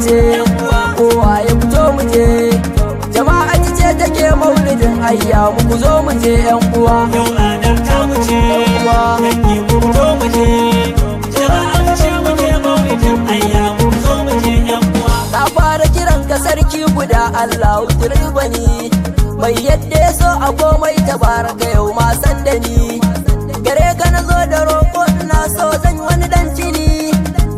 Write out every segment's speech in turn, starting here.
ce, kowa ya fito mu je. Jama'a ce take maulidin ayyamu ku zo mu je yan uwa. Yau ranar ta mu ce, dangi ku fito mu je. Jama'a ce mu je maulidin ayyamu ku zo mu je yan uwa. Na fara kiran ka sarki guda Allah direba ni, mai yadda ya so a komai tabaraka yau ma san da ni. Gare ka na zo da roƙo ina so zan wani dan jini,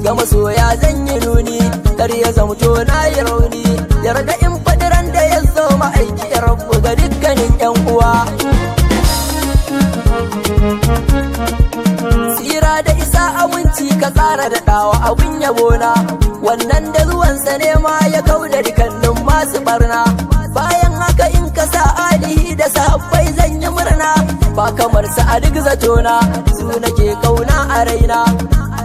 ga masoya zan yi nuni kar ya zamto na yi rauni. Yarda in faɗi ran da ya zo ma'aiki ya rabu ga dukkanin yan uwa. Tsira da isa aminci ka tsara da ɗawa abin yabona, wannan da zuwansa ne ma ya kauda dukkanin masu barna. Bayan haka in ka sa alihi da sahabbai zan yi murna, ba kamar sa a duk zatona su nake kauna a raina.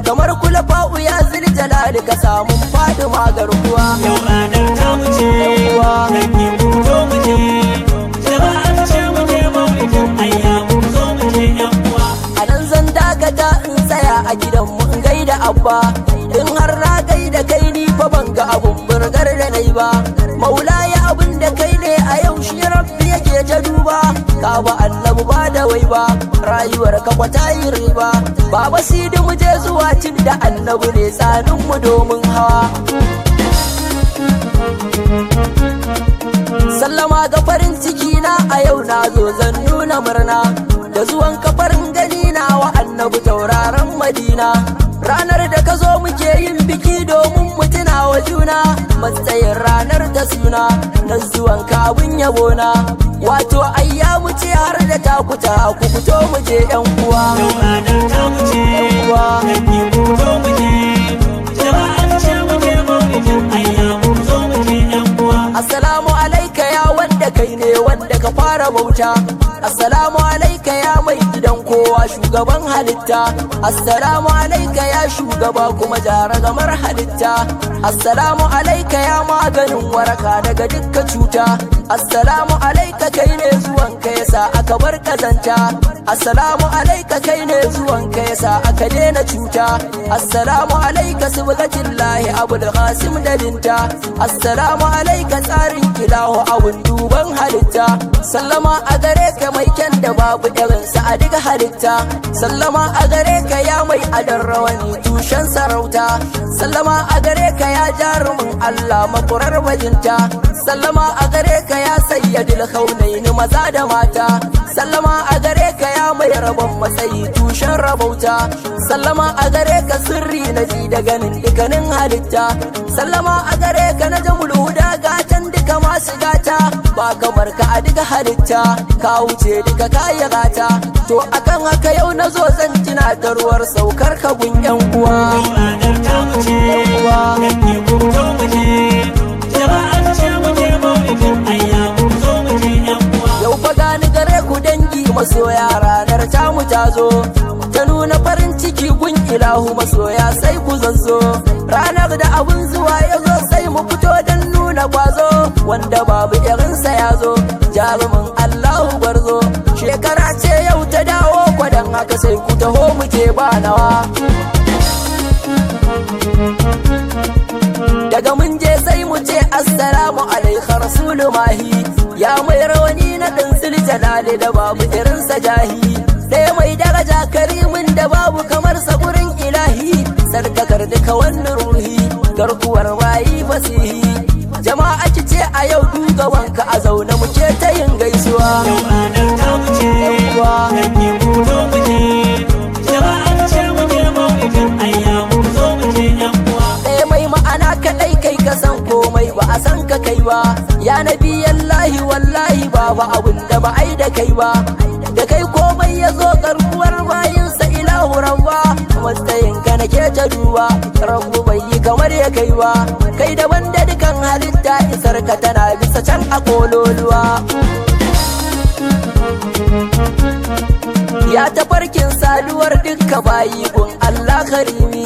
Kamar kula fa'u ya ziljalali ka samun Fatima garkuwa. Yau ranar ta mu ce, dangi ku fito mu je. Jama'a ce mu je maulidin ayyamu ku zo mu je yan uwa. A nan zan dakata in tsaya a gidanmu in gaida abba, in har na gaida kai ni fa ban ga abun burgar da nai ba. Maula ya abin da kai ne a yau shi rabbi yake ta duba, ka ba annabu ba da wai ba, rayuwar ka kwata yi riba. Baba sidi mu je zuwa cin da annabu ne tsanin mu domin hawa. Sallama ga farin ciki na a yau na zo zan nuna murna, da zuwan ka farin gani na wa annabu tauraron Madina. Ranar da ka zo muke yin biki domin mu tuna wa juna, matsayin ranar ta suna na zuwan ka abin yabona. Wato ayyamu ce har da takuta ku fito mu je yan uwa. Yau ranar ta mu ce, dangi ku fito mu je. Jama'a ce mu je maulidin ayyamu ku zo mu je yan uwa. Assalamu alaika ya wanda kai ne wanda ka fara bauta, assalamu alaika ya mai gidan kowa shugaban halitta, assalamu alaika ya shugaba kuma jaragamar halitta, assalamu alaika ya maganin waraka daga dukkan cuta, assalamu alaika kai ne zuwanka yasa aka bar kazanta, assalamu alaika kai ne zuwanka yasa aka daina cuta, assalamu alaika subhanallahi abul qasim dalinta, assalamu alaika tsarin ilahu abun duban halitta, sallama a gare ka mai kyan da babu irinsa a diga halitta, sallama a gare ka ya mai adan rawani tushen sarauta, sallama a gare ka ya jarumin Allah makurar bajinta, sallama a gare ka ya sayyadil kaunaini maza da mata, sallama a gare ka ya mai rabon matsayi tushen rabauta, sallama a gare ka sirri na ji da ganin dukkanin halitta, sallama a gare ka na jamul huda gatan duka masu gata, ba kamar ka a duka halitta ka wuce duka kaya gata. To akan haka yau na zo zan tuna da ruwar saukar ka gun yan uwa. Yau ranar ta mu ce, dangi ku fito mu je. Jama'a ce mu je maulidin ayyamu ku zo mu je yan uwa. Yau fa gani gare ku dangi masoya ranar tamu ta zo, ta nuna farin ciki gun ilahu masoya sai ku zazzo. Ranar da abun zuwa ya zo sai mu fito don nuna kwazo, wanda babu irinsa ya zo jarumin Allahu gwarzo. Shekara ce yau ta dawo kwadan haka sai ku taho muke ba nawa. Daga mun je sai mu ce assalamu alaika rasulu mahi, ya mai rawani na ɗan jalali da babu irinsa jahi, ɗaya mai daraja karimin da babu kamar sa gurin ilahi, sarkakar duka wannan ruhi garkuwar bayi fasihi. Jama'a ki ce a yau dugawanka a zaune muke ta yin gaisuwa. Yau ranar ta mu ce, dangi ku fito mu je. Jama'a ce mu je maulidin ayyamu ku zo mu je yan uwa. Ɗaya mai ma'ana kaɗai kai ka san komai ba a san ka kai ba, ya nabi yallahi wallahi babu abun da ba ai da kai ba, da kai komai ya zo garkuwar bayinsa ilahu rabba, matsayin ka nake ta duba rabu bai yi kamar ya kai ba, kai daban da dukan halitta isar ka tana bisa can a kololuwa. Ya tafarkin saduwar dukka bayi gun Allah karimi,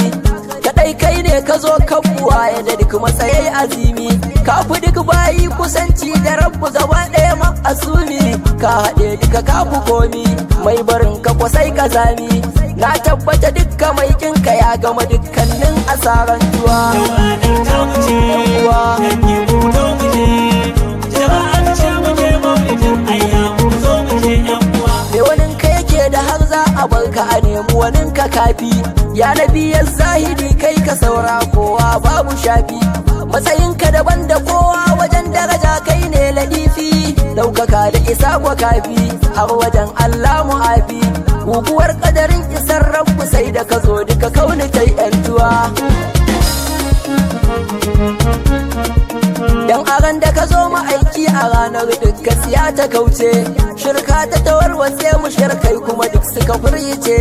kadai kai ne ka zo kan buwaye da duk matsayai azimi, ka fi duk bayi kusanci da rabbu gaba ɗaya ma'asumi, ka haɗe duka ka fi komi mai barin ka kwasai ka zami na tabbata dukka mai kinka ya gama dukkanin asaran tuwa me wanin ka yake da har za a barka a nemi wanin ka kafi ya nabi ya zahiri kai ka saura kowa babu shafi matsayinka daban da kowa wajen daraja kai ne ladifi daukaka da isa kwa kafi har wajen Allah mu'afi guguwar kadarin isar rabbu sai da ka zo duka kauni ta yantuwa dan aran da ka zo ma'aiki a ranar dukka siya ta kauce shirka ta tawarwatse mu shirkai kuma duk suka furyice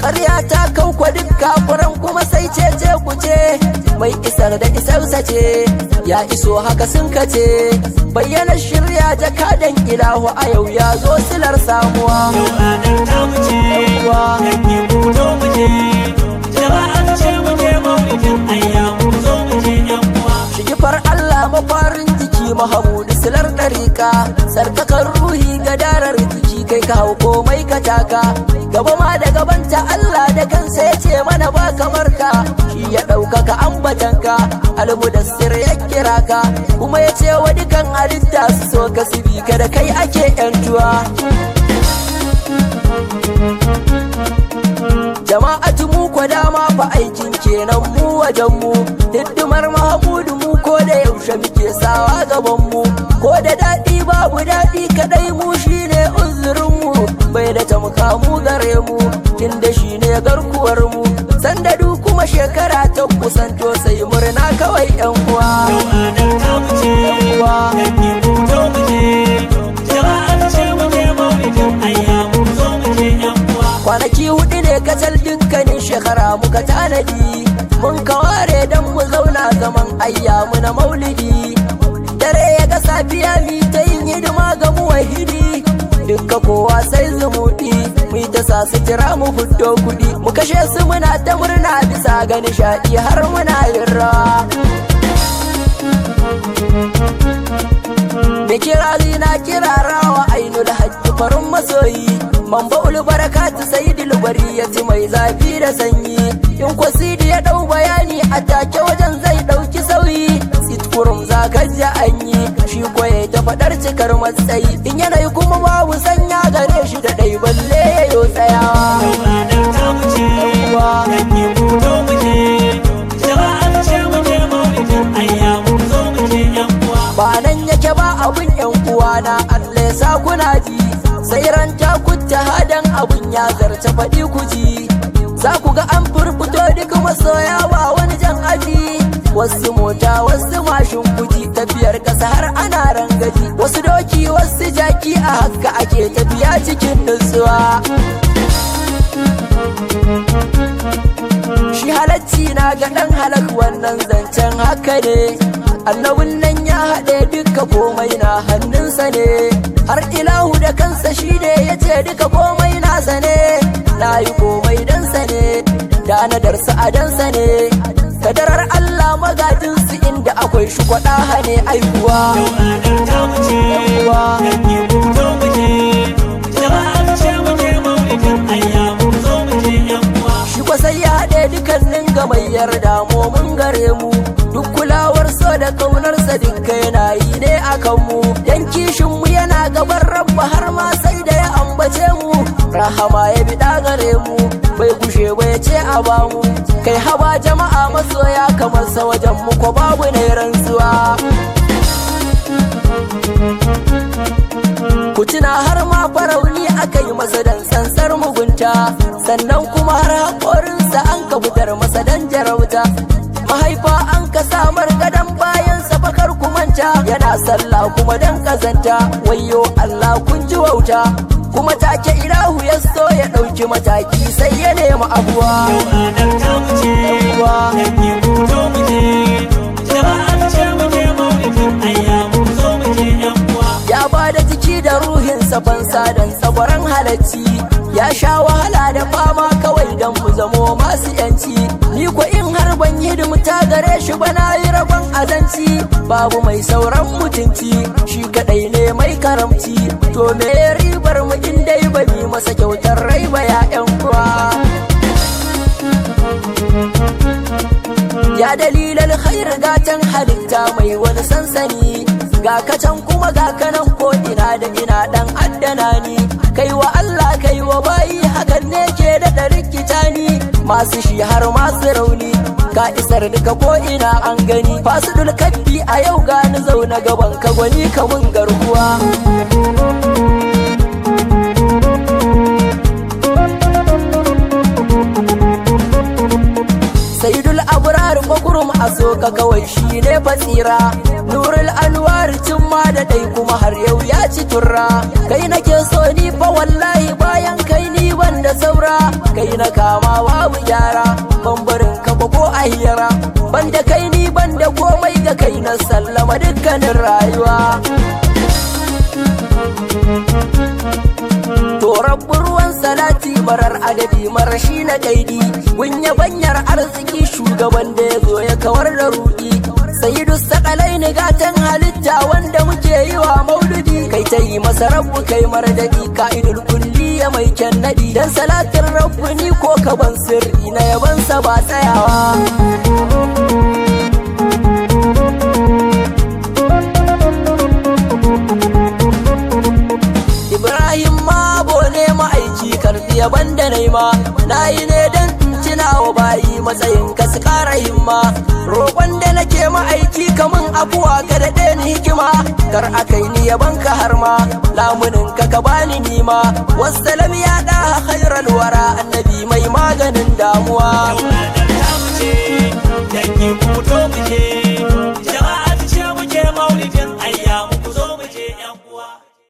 ƙarya ta kaukwa duk kafuran kuma sai ce ku ce mai isar da isarsa ce ya iso haka sun kace bayyana shirya jakadan ilahu a yau ya zo silar samuwa shigifar Allah mafarin jiki mahamudu silar ɗarika sarkakar ruhi gadarar jiki kai ka hau komai ka taka gaba ma da gabanta Allah da kansa ya ce mana ba kamar ka shi ya ɗaukaka ambatanka almudassir ya kira ka kuma ya ce wa dukan halitta su so ka su bi ka da kai ake yantuwa jama'atu mu kwa dama fa aikin kenan mu wajen mu hiddimar mahamudu mu ko da yaushe muke sawa gaban mu ko da daɗi babu daɗi kadai mu shine uzurin mu bai da tamka mu gare mu tunda shine garkuwar mu sanda du kuma shekara ta kusanto sai murna kawai yan uwa kwanaki hudu ne kacal dukkanin shekara muka tanadi mun kaware don mu zauna zaman ayyamu na maulidi dare ya ga safiya mi ta yin hidima ga muwahidi dukka kowa sai zumuɗi mu ta sa sutura mu fito kuɗi mu kashe su muna ta murna bisa ga nishaɗi har muna yin rawa me kirari na kirarawa ainul hajji farin masoyi manba'ul barakatu sayyidul bariyati mai zafi da sanyi in kwasidi ya dau bayani a take wajen zai dauki sauyi sitfurum zaka ji anyi shi koye ta fadar cikar matsayi in yanayi kuma babu sanya gare shi da dai balle yayo tsayawa ba nan yake ba abun yan uwana Allah ya sa kuna ji sai ran ta kutta hadan abun ya zarta faɗi ku ji za ku ga an furfuto duk masoya ba wani jan aji wasu mota wasu mashin kuji tafiyar ƙasa har ana rangaji wasu doki wasu jaki a haka ake tafiya cikin nutsuwa shi halacci na ga ɗan halak wannan zancen haka ne annabin nan ya haɗe duka komai na hannunsa ne har ilahu da kansa shi ne ya ce duka komai nasa ne na yi komai dansa ne danadarsa a dansa ne kadarar Allah magajinsu inda akwai shi kwaɗa hane aikuwa shi kwasai ya haɗe dukannin gamayyar damomin gare mu duk kulawar so da kaunarsa dukka yana yi ne a kanmu dan kishinmu yana gaban rabba har ma sai da ya ambace mu rahama ya bi gare mu bai gushe ba ya ce a bamu kai haba jama'a masoya kamar sa wajen mu ko babu ne rantsuwa ku tuna har ma farauni aka yi masa dan sansar mugunta sannan kuma har haƙorinsa an ka fitar masa dan jarauta mahaifa an ka samar gadon bayan bakar kumanta yana sallah kuma dan kazanta wayyo Allah kun ji wauta kuma take ilahu ya so ya ɗauki mataki sai ya nemi abuwa ya ba da jiki da ruhinsa fansa dan tsagwaron halacci ya sha wahala da fama kawai dan mu zamo masu yanci ni ko in har ban hidimta gare shi ba na yi rabon azanci babu mai sauran mutunci shi kadai ne mai karamci to me halitta mai wani sansani, ga kacan kuma ga kanan ko ina da ina dan addana ni, kai wa Allah kai wa bayi hakan ne ke da rikita ni, masu shi har masu rauni ka isar duka ko ina an gani, fasidul kaddi a yau gani zauna gaban ka gwani ka mun garkuwa. Sayyidul abrar makurum a soka kawai shi ne fatsira, nurul anwar cimma da dai kuma har yau ya ci turra, kai nake so ni fa wallahi bayan kai ni banda saura, kai na kama babu gyara bambarin ka ko a hira, banda kai ni banda komai ga kai na sallama dukkanin rayuwa. To rabbin ruwan salati marar adadi marashi na kaidi, gunya banyar arziki shugaban da ya zo ya kawar da rudi, sayyidu sakalai ni gatan halitta wanda muke yi wa mauludi, kai ta yi masa rabbu kai maradadi ka'idul kulli ya mai kyan nadi, dan salatin rabbu ni ko kaban sirri na yabansa ba tsayawa. Ibrahim mabo ne ma'aiki karfi yaban da naima, na yi ne don tunawa bayi matsayin ka su kara himma, roƙon da nake ma'aiki kamun abuwa ka daɗe ni hikima, kar a kai ni yaban ka har ma lamunin ka bani nima, wassalam ya ɗa khairal wara annabi mai maganin damuwa. Dangi ku to muke, jama'a ce muke maulidin ayya.